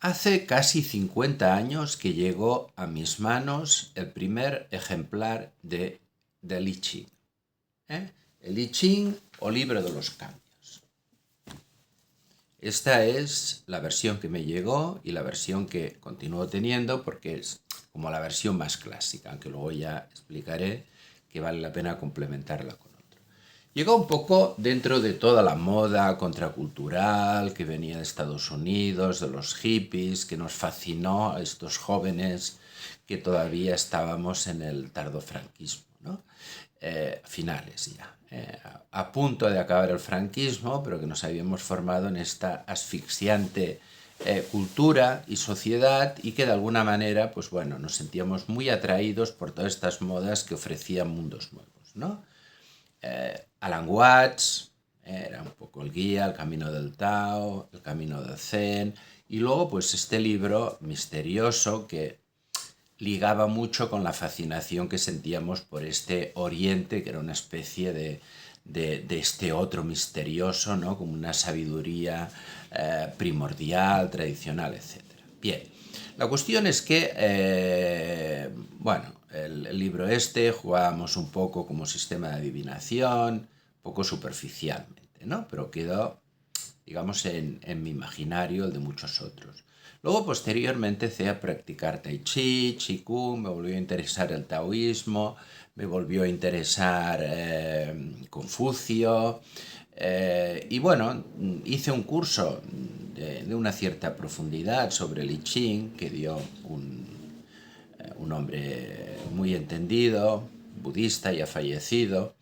Hace casi 50 años que llegó a mis manos el primer ejemplar del I Ching, ¿eh? El I Ching o libro de los cambios. Esta es la versión que me llegó y la versión que continúo teniendo porque es como la versión más clásica, aunque luego ya explicaré que vale la pena complementarla con otra. Llegó un poco dentro de toda la moda contracultural que venía de Estados Unidos, de los hippies, que nos fascinó a estos jóvenes que todavía estábamos en el tardofranquismo, ¿no? Finales ya, a punto de acabar el franquismo, pero que nos habíamos formado en esta asfixiante cultura y sociedad y que de alguna manera, pues bueno, nos sentíamos muy atraídos por todas estas modas que ofrecían mundos nuevos, ¿no? Alan Watts era un poco el guía, el camino del Tao, el camino del Zen, y luego pues este libro misterioso que ligaba mucho con la fascinación que sentíamos por este Oriente, que era una especie de este otro misterioso, ¿no? Como una sabiduría primordial, tradicional, etc. Bien, la cuestión es que, bueno, el libro este jugábamos un poco como sistema de adivinación, poco superficialmente, ¿no? Pero quedó, digamos, en mi imaginario, el de muchos otros. Luego, posteriormente, empecé a practicar Tai Chi, Chi Kung, me volvió a interesar el taoísmo, me volvió a interesar Confucio, y bueno, hice un curso de una cierta profundidad sobre el I Ching que dio un hombre muy entendido, budista, ya fallecido,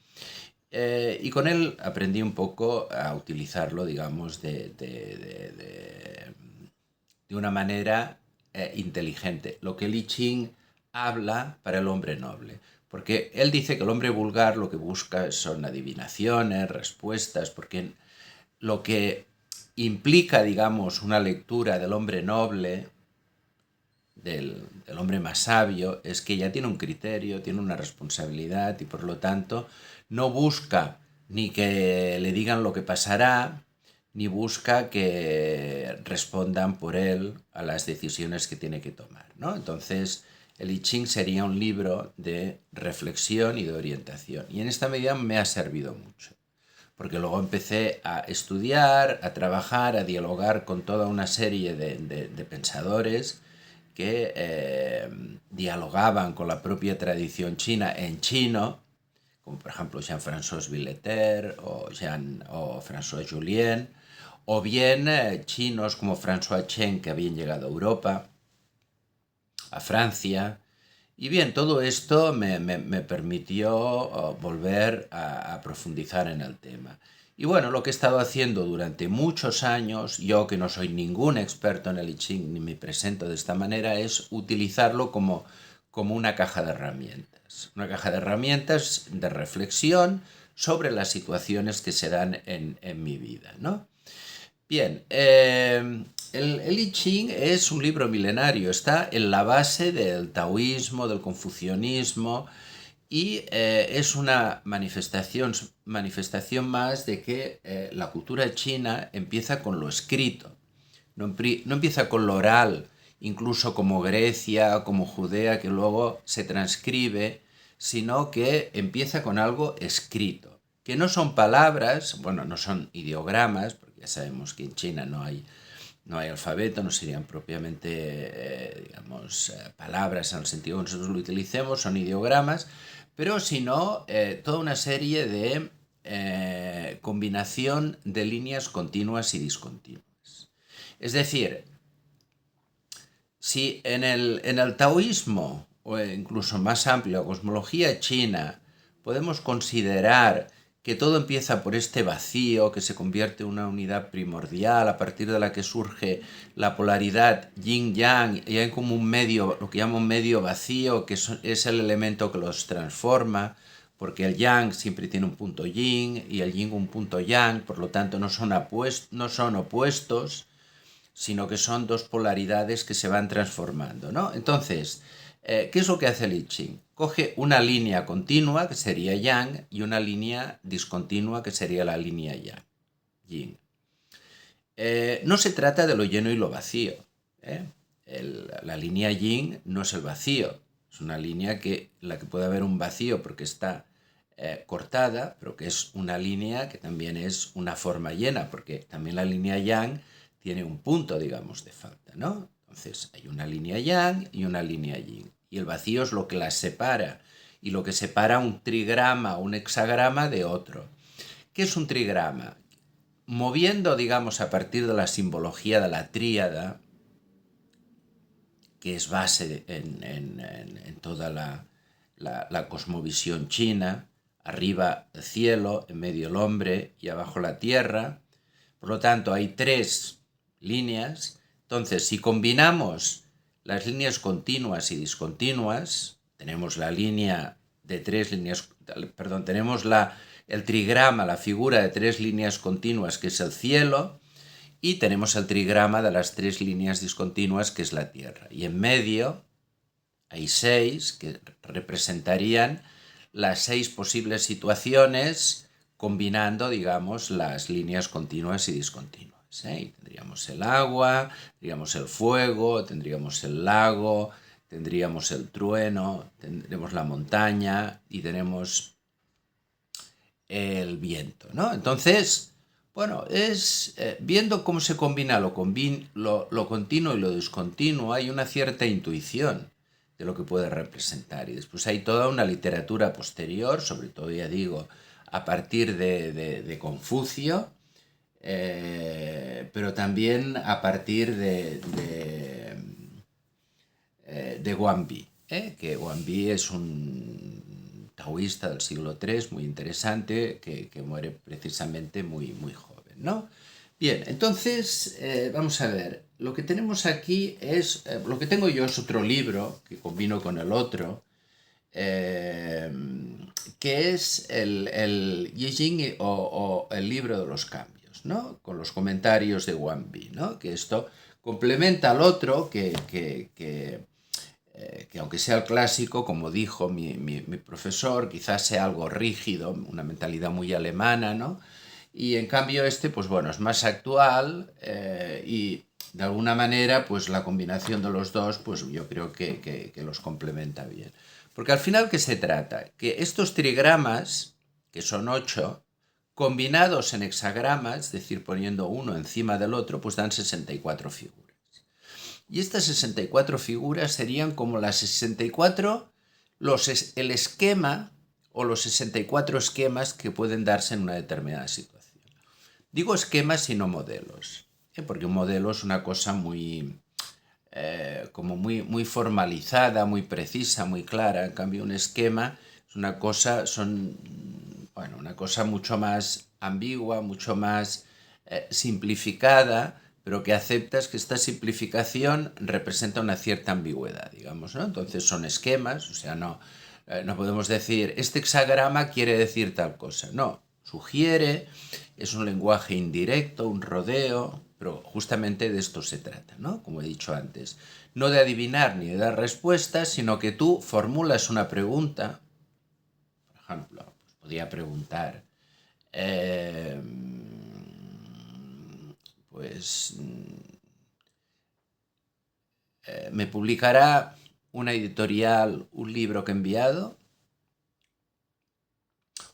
y con él aprendí un poco a utilizarlo, digamos, de una manera inteligente. Lo que Li Ching habla para el hombre noble. Porque él dice que el hombre vulgar lo que busca son adivinaciones, respuestas, porque lo que implica, digamos, una lectura del hombre noble, del hombre más sabio, es que ya tiene un criterio, tiene una responsabilidad y por lo tanto no busca ni que le digan lo que pasará, ni busca que respondan por él a las decisiones que tiene que tomar, ¿no? Entonces, el I Ching sería un libro de reflexión y de orientación. Y en esta medida me ha servido mucho. Porque luego empecé a estudiar, a trabajar, a dialogar con toda una serie de pensadores que dialogaban con la propia tradición china en chino, como por ejemplo Jean-François Villeter o François Julien, o bien chinos como François Chen, que habían llegado a Europa, a Francia. Y bien, todo esto me permitió volver a profundizar en el tema. Y bueno, lo que he estado haciendo durante muchos años, yo que no soy ningún experto en el I Ching ni me presento de esta manera, es utilizarlo como una caja de herramientas. Una caja de herramientas de reflexión sobre las situaciones que se dan en mi vida, ¿no? Bien, el I Ching es un libro milenario, está en la base del taoísmo, del confucianismo y es una manifestación más de que la cultura china empieza con lo escrito, no empieza con lo oral, incluso como Grecia, como Judea, que luego se transcribe, sino que empieza con algo escrito, que no son palabras, bueno, no son ideogramas, porque ya sabemos que en China no hay alfabeto, no serían propiamente, digamos, palabras en el sentido que nosotros lo utilicemos, son ideogramas, pero sino toda una serie de combinación de líneas continuas y discontinuas. Es decir, si en el taoísmo, o incluso más amplio, cosmología china, podemos considerar que todo empieza por este vacío que se convierte en una unidad primordial a partir de la que surge la polaridad yin-yang y hay como un medio, lo que llamo un medio vacío, que es el elemento que los transforma, porque el yang siempre tiene un punto yin y el yin un punto yang, por lo tanto no son opuestos, sino que son dos polaridades que se van transformando, ¿no? Entonces, ¿qué es lo que hace el I Ching? Coge una línea continua, que sería Yang, y una línea discontinua, que sería la línea Yang, Yin. No se trata de lo lleno y lo vacío. ¿eh? La línea yin no es el vacío, es una línea en la que puede haber un vacío porque está cortada, pero que es una línea que también es una forma llena, porque también la línea yang tiene un punto, digamos, de falta, ¿no? Entonces hay una línea yang y una línea yin, y el vacío es lo que las separa, y lo que separa un trigrama o un hexagrama de otro. ¿Qué es un trigrama? Moviendo, digamos, a partir de la simbología de la tríada, que es base en toda la cosmovisión china, arriba el cielo, en medio el hombre y abajo la tierra. Por lo tanto, hay 3 líneas. Entonces, si combinamos las líneas continuas y discontinuas, tenemos la línea de 3 líneas, perdón, tenemos el trigrama, la figura de 3 líneas continuas, que es el cielo, y tenemos el trigrama de las 3 líneas discontinuas, que es la Tierra. Y en medio hay 6 que representarían las 6 posibles situaciones combinando, digamos, las líneas continuas y discontinuas, ¿eh? Y tendríamos el agua, tendríamos el fuego, tendríamos el lago, tendríamos el trueno, tendremos la montaña y tenemos el viento, ¿no? Entonces, bueno, es viendo cómo se combina lo continuo y lo discontinuo, hay una cierta intuición de lo que puede representar. Y después hay toda una literatura posterior, sobre todo, ya digo, a partir de Confucio, pero también a partir de Guanbi, que Guanbi es un taoísta del siglo III muy interesante que muere precisamente muy, muy joven, ¿no? Bien, entonces vamos a ver, lo que tenemos aquí es, lo que tengo yo es otro libro que combino con el otro, que es el Yijing o el libro de los cambios, ¿no? Con los comentarios de Guanbi, ¿no? Que esto complementa al otro que aunque sea el clásico, como dijo mi profesor, quizás sea algo rígido, una mentalidad muy alemana, ¿no? Y en cambio pues bueno, es más actual y de alguna manera, pues la combinación de los dos, pues yo creo que los complementa bien. Porque al final, ¿qué se trata? Que estos trigramas, que son 8, combinados en hexagramas, es decir, poniendo uno encima del otro, pues dan 64 figuras. Y estas 64 figuras serían como las 64, el esquema o los 64 esquemas que pueden darse en una determinada situación. Digo esquemas y no modelos, porque un modelo es una cosa muy, como muy formalizada, muy precisa, muy clara. En cambio, un esquema es una cosa, una cosa mucho más ambigua, mucho más simplificada, pero que aceptas que esta simplificación representa una cierta ambigüedad, digamos, ¿no? Entonces son esquemas, o sea, no podemos decir, este hexagrama quiere decir tal cosa. No, sugiere, es un lenguaje indirecto, un rodeo, pero justamente de esto se trata, ¿no? Como he dicho antes, no de adivinar ni de dar respuestas, sino que tú formulas una pregunta. Por ejemplo, pues podría preguntar, pues, ¿me publicará una editorial un libro que he enviado?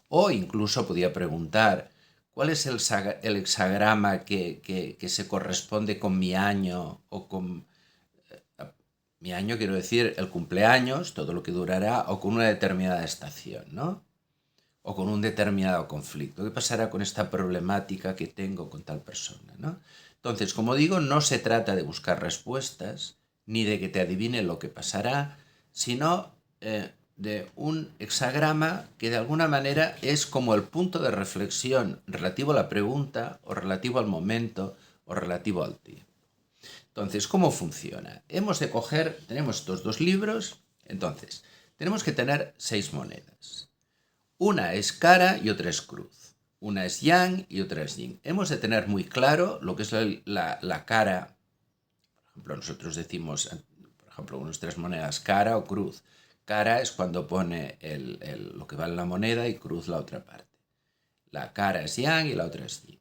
O incluso podía preguntar, ¿cuál es el hexagrama que se corresponde con mi año o con... Mi año quiero decir el cumpleaños, todo lo que durará, o con una determinada estación, ¿no? O con un determinado conflicto. ¿Qué pasará con esta problemática que tengo con tal persona, ¿no? Entonces, como digo, no se trata de buscar respuestas, ni de que te adivine lo que pasará, sino de un hexagrama que de alguna manera es como el punto de reflexión relativo a la pregunta, o relativo al momento, o relativo al tiempo. Entonces, ¿cómo funciona? Tenemos estos 2 libros, entonces, tenemos que tener 6 monedas. Una es cara y otra es cruz. Una es yang y otra es yin. Hemos de tener muy claro lo que es la cara. Por ejemplo, nosotros decimos, por ejemplo, nuestras monedas cara o cruz. Cara es cuando pone lo que vale la moneda y cruz la otra parte. La cara es yang y la otra es yin.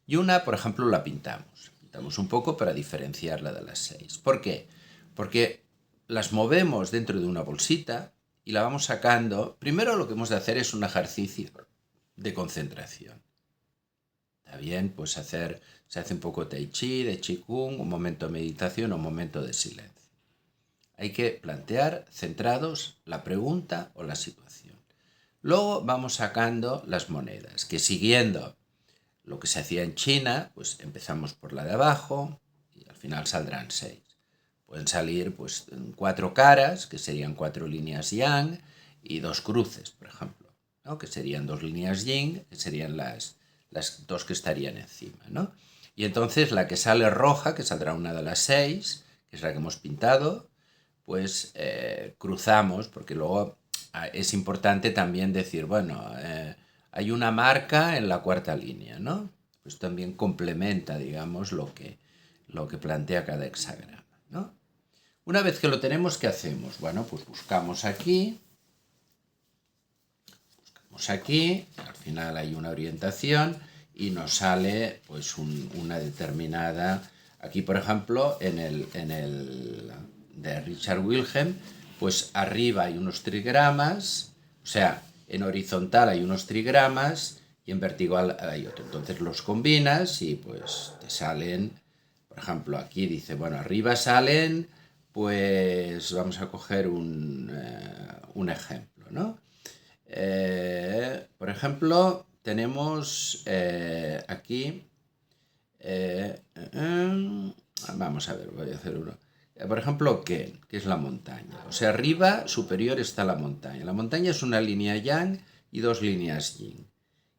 Y una, por ejemplo, la pintamos. Quitamos un poco para diferenciarla de las 6. ¿Por qué? Porque las movemos dentro de una bolsita y la vamos sacando. Primero lo que hemos de hacer es un ejercicio de concentración. Está bien, pues se hace un poco tai chi, de qigong, un momento de meditación, un momento de silencio. Hay que plantear centrados la pregunta o la situación. Luego vamos sacando las monedas, que siguiendo lo que se hacía en China, pues empezamos por la de abajo y al final saldrán 6. Pueden salir pues 4 caras, que serían 4 líneas yang, y 2 cruces, por ejemplo, ¿no? Que serían 2 líneas yin, que serían las 2 que estarían encima, ¿no? Y entonces la que sale roja, que saldrá una de las 6, que es la que hemos pintado, pues cruzamos, porque luego es importante también decir, bueno, hay una marca en la cuarta línea, ¿no? Pues también complementa, digamos, lo que plantea cada hexagrama, ¿no? Una vez que lo tenemos, ¿qué hacemos? Bueno, pues buscamos aquí, al final hay una orientación y nos sale pues una determinada. Aquí, por ejemplo, en el de Richard Wilhelm, pues arriba hay unos trigramas, o sea, en horizontal hay unos trigramas y en vertical hay otro. Entonces los combinas y pues te salen, por ejemplo, aquí dice, bueno, arriba salen, pues vamos a coger un ejemplo, ¿no? Por ejemplo, tenemos aquí, vamos a ver, voy a hacer uno. Por ejemplo, Ken, que es la montaña. O sea, arriba, superior, está la montaña. La montaña es una línea yang y 2 líneas yin.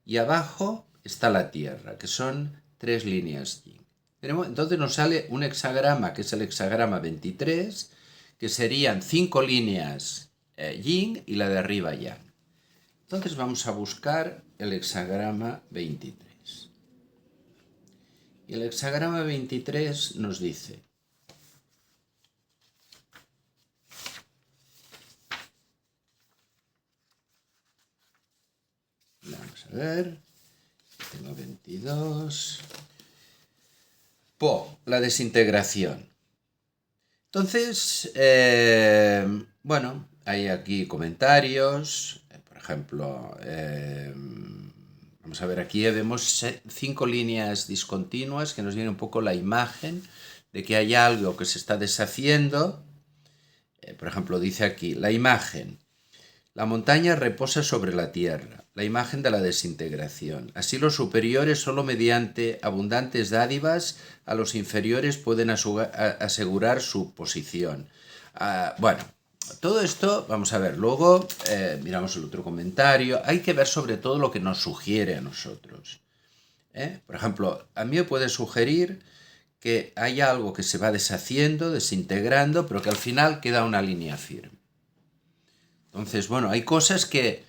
Y abajo está la tierra, que son 3 líneas yin. Entonces nos sale un hexagrama, que es el hexagrama 23, que serían 5 líneas yin y la de arriba yang. Entonces vamos a buscar el hexagrama 23. Y el hexagrama 23 nos dice, vamos a ver, tengo 22, la desintegración. Entonces, bueno, hay aquí comentarios, por ejemplo, vamos a ver, aquí vemos 5 líneas discontinuas que nos viene un poco la imagen de que hay algo que se está deshaciendo. Por ejemplo, dice aquí, la imagen. La montaña reposa sobre la tierra, la imagen de la desintegración. Así los superiores, solo mediante abundantes dádivas, a los inferiores pueden asegurar su posición. Bueno, todo esto, vamos a ver, luego miramos el otro comentario. Hay que ver sobre todo lo que nos sugiere a nosotros. Por ejemplo, a mí me puede sugerir que hay algo que se va deshaciendo, desintegrando, pero que al final queda una línea firme. Entonces, bueno, hay cosas que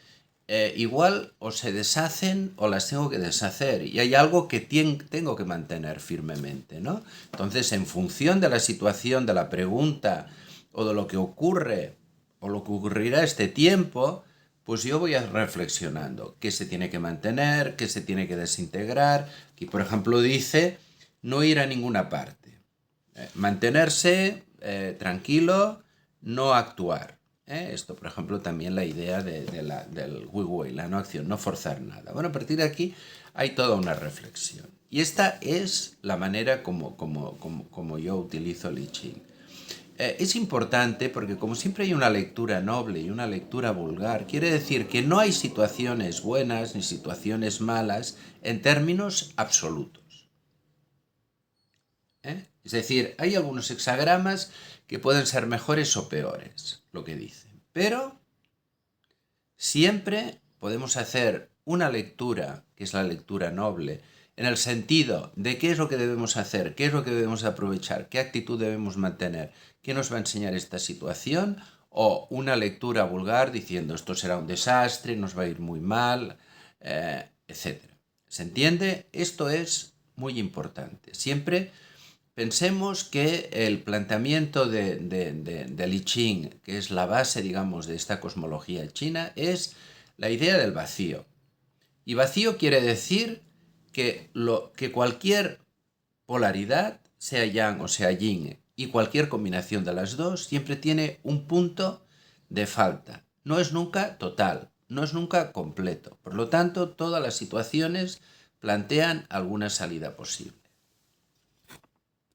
igual o se deshacen o las tengo que deshacer y hay algo que tengo que mantener firmemente, ¿no? Entonces, en función de la situación, de la pregunta o de lo que ocurre o lo que ocurrirá este tiempo, pues yo voy reflexionando qué se tiene que mantener, qué se tiene que desintegrar. Aquí, por ejemplo, dice no ir a ninguna parte, mantenerse tranquilo, no actuar. Esto, por ejemplo, también la idea del Wu Wei, la no acción, no forzar nada. Bueno, a partir de aquí hay toda una reflexión. Y esta es la manera como yo utilizo el I Ching. Es importante porque como siempre hay una lectura noble y una lectura vulgar, quiere decir que no hay situaciones buenas ni situaciones malas en términos absolutos. Es decir, hay algunos hexagramas que pueden ser mejores o peores, lo que dicen. Pero siempre podemos hacer una lectura, que es la lectura noble, en el sentido de qué es lo que debemos hacer, qué es lo que debemos aprovechar, qué actitud debemos mantener, qué nos va a enseñar esta situación, o una lectura vulgar diciendo esto será un desastre, nos va a ir muy mal, etc. ¿Se entiende? Esto es muy importante. Siempre pensemos que el planteamiento del I Ching, que es la base, digamos, de esta cosmología china, es la idea del vacío. Y vacío quiere decir que cualquier polaridad, sea yang o sea yin, y cualquier combinación de las dos siempre tiene un punto de falta. No es nunca total, no es nunca completo. Por lo tanto, todas las situaciones plantean alguna salida posible.